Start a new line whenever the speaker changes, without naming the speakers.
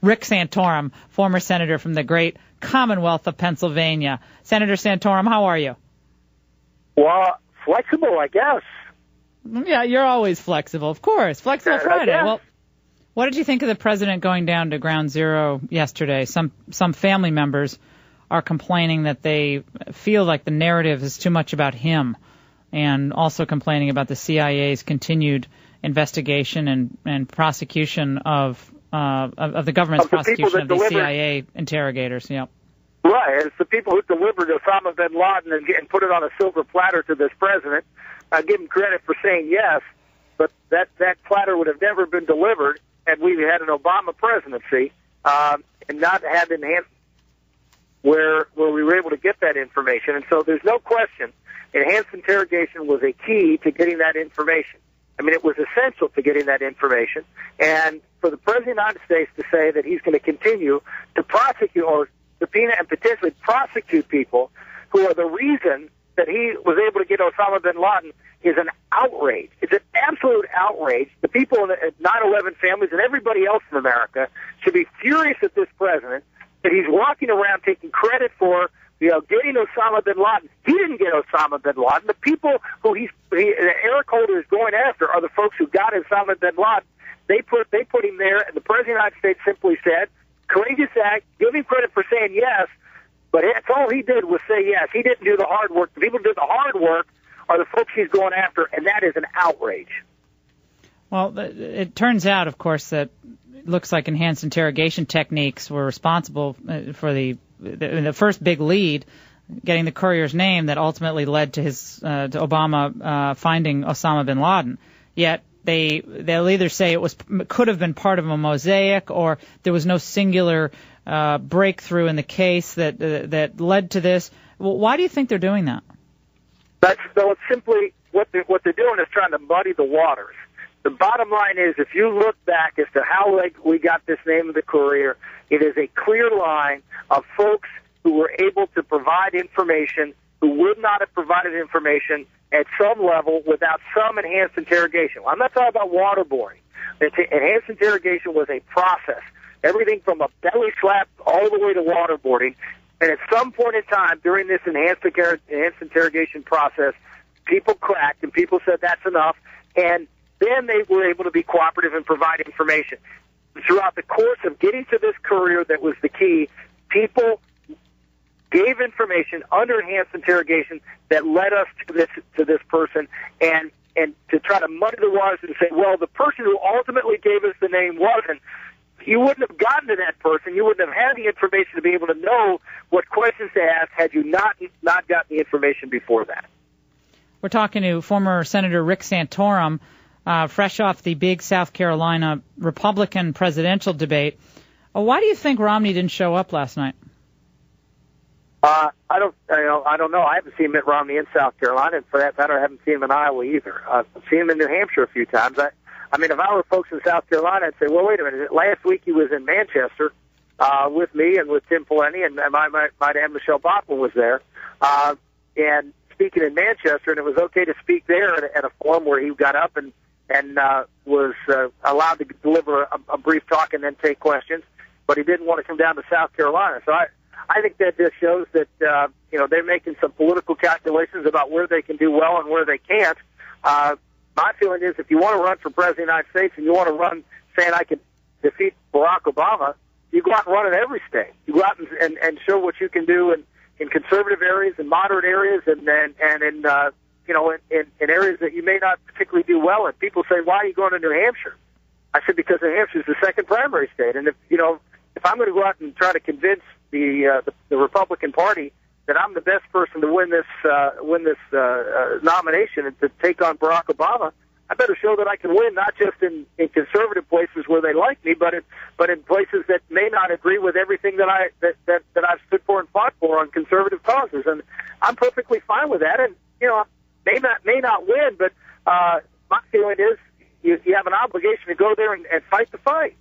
Rick Santorum, former senator from the great Commonwealth of Pennsylvania. Senator Santorum, how are you?
Well, flexible, I guess.
Yeah, you're always flexible, of course. Flexible Friday. Well, what did you think of the president going down to Ground Zero yesterday? Some family members are complaining that they feel like the narrative is too much about him, and also complaining about the CIA's continued investigation and prosecution of the government's prosecution of the CIA interrogators. Yep.
Right, it's the people who delivered Osama bin Laden and put it on a silver platter to this president. I give him credit for saying yes, but that platter would have never been delivered had we had an Obama presidency and not had enhanced where we were able to get that information. And so there's no question enhanced interrogation was a key to getting that information. I mean, it was essential to getting that information. And for the President of the United States to say that he's going to continue to prosecute or subpoena and potentially prosecute people who are the reason that he was able to get Osama bin Laden is an outrage. It's an absolute outrage. The people in the 9/11 families and everybody else in America should be furious at this president that he's walking around taking credit for, getting Osama bin Laden. He didn't get Osama bin Laden. The people who Eric Holder is going after are the folks who got Osama bin Laden. They put him there, and the President of the United States simply said, courageous act, give him credit for saying yes, but that's all he did was say yes. He didn't do the hard work. The people who did the hard work are the folks he's going after, and that is an outrage.
Well, it turns out, of course, that it looks like enhanced interrogation techniques were responsible for the first big lead, getting the courier's name that ultimately led to to Obama finding Osama bin Laden. Yet they'll either say could have been part of a mosaic, or there was no singular breakthrough in the case that led to this. Well, why do you think they're doing that?
It's simply what they're doing is trying to muddy the waters. The bottom line is, if you look back as to how we got this name of the courier, it is a clear line of folks who were able to provide information who would not have provided information at some level without some enhanced interrogation. Well, I'm not talking about waterboarding. Enhanced interrogation was a process, everything from a belly slap all the way to waterboarding. And at some point in time during this enhanced interrogation process, people cracked and people said that's enough, and then they were able to be cooperative and provide information. Throughout the course of getting to this courier that was the key, people gave information under enhanced interrogation that led us to this person, and to try to muddy the waters and say, well, the person who ultimately gave us the name wasn't. You wouldn't have gotten to that person. You wouldn't have had the information to be able to know what questions to ask had you not gotten the information before that.
We're talking to former Senator Rick Santorum, fresh off the big South Carolina Republican presidential debate. Why do you think Romney didn't show up last night?
I don't know. I haven't seen Mitt Romney in South Carolina, and for that matter, I haven't seen him in Iowa either. I've seen him in New Hampshire a few times. I mean, if I were folks in South Carolina, I'd say, well, wait a minute. Last week he was in Manchester with me and with Tim Pawlenty, and might add Michelle Bachmann was there. And speaking in Manchester, and it was okay to speak there at a forum where he got up and was allowed to deliver a brief talk and then take questions, but he didn't want to come down to South Carolina. So I think that this shows that they're making some political calculations about where they can do well and where they can't. My feeling is, if you want to run for president of the United States and you want to run saying I can defeat Barack Obama, you go out and run in every state. You go out and show what you can do in conservative areas and moderate areas, and in areas that you may not particularly do well in. People say, why are you going to New Hampshire? I said, because New Hampshire is the second primary state, and if I'm going to go out and try to convince the Republican Party that I'm the best person to win this nomination and to take on Barack Obama, I better show that I can win, not just in conservative places where they like me, but in places that may not agree with everything that I've stood for and fought for on conservative causes. And I'm perfectly fine with that. And may not win, but my feeling is you have an obligation to go there and fight the fight.